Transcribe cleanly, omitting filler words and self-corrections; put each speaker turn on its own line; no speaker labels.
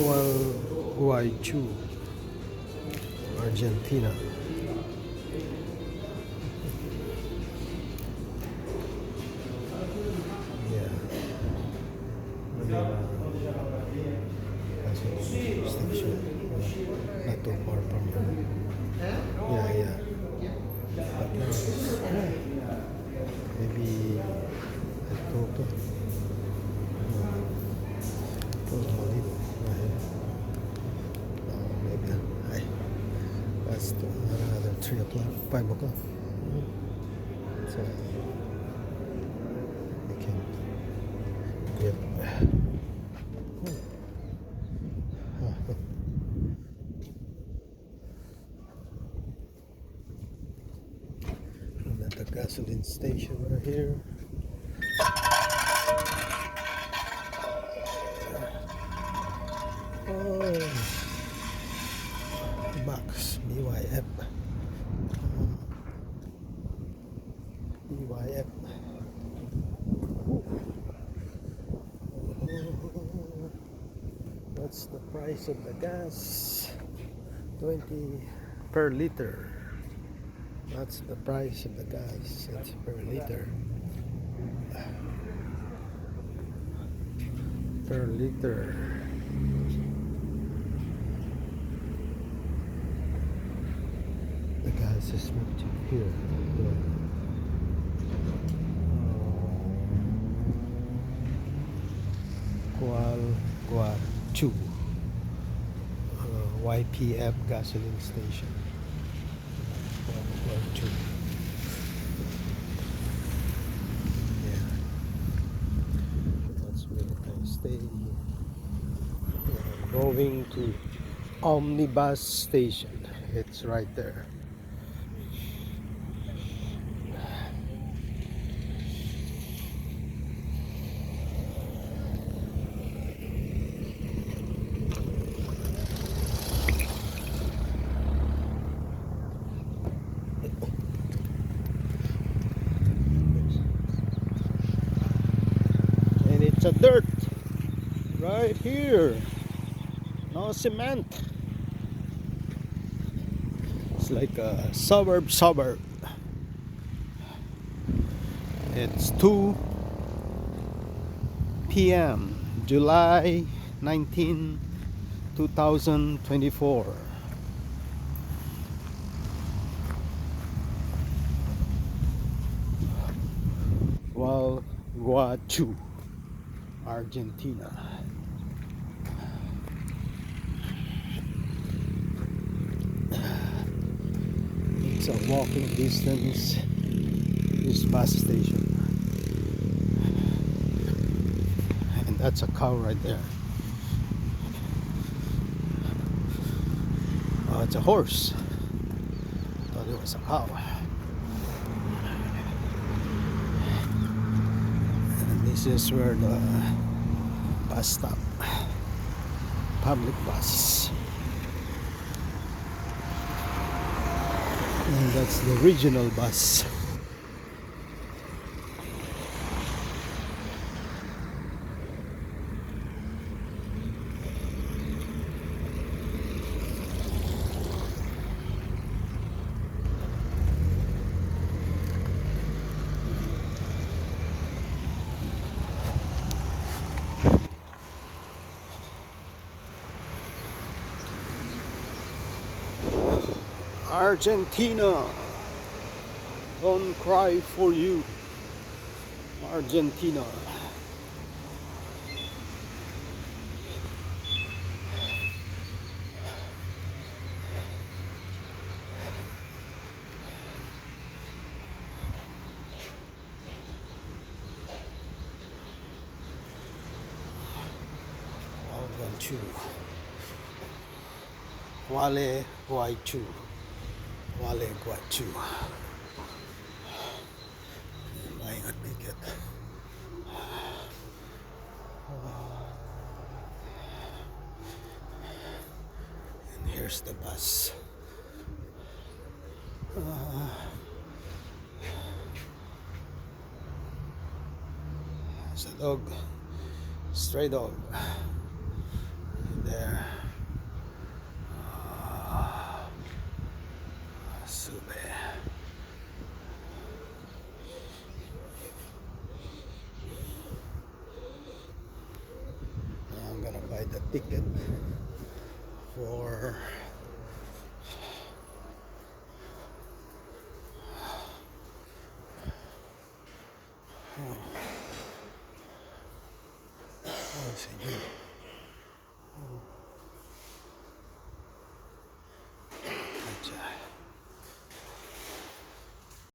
Guaychu, Argentina. Yeah, Manila station. Not too far from here. Yeah. But maybe ito to. Molino. Maybe. Ay, that's another 3 o'clock, 5 o'clock. So we can get. I'm at the gasoline station right here. Oh, box BYF. BYF. What's the price of the gas? 20 per liter. That's the price of the gas. It's per liter. Per liter. The gas is moved to here. Guachu, YPF gasoline station. Guachu. Yeah, that's where I stay. Going to Omnibus station. It's right there. And it's a dirt right here. No cement. It's like a suburb. It's 2 p.m. July 19, 2024. Guachu, Argentina. It's a walking distance, this bus station. And that's a cow right there. Oh, it's a horse. I thought it was a cow. And this is where the bus stop, public bus. And that's the regional bus. Argentina, don't cry for you, Argentina. Guachu. Buying a ticket. And here's the bus. There's a dog, stray dog. And there. Sube. Now I'm gonna buy the ticket for oh, sige.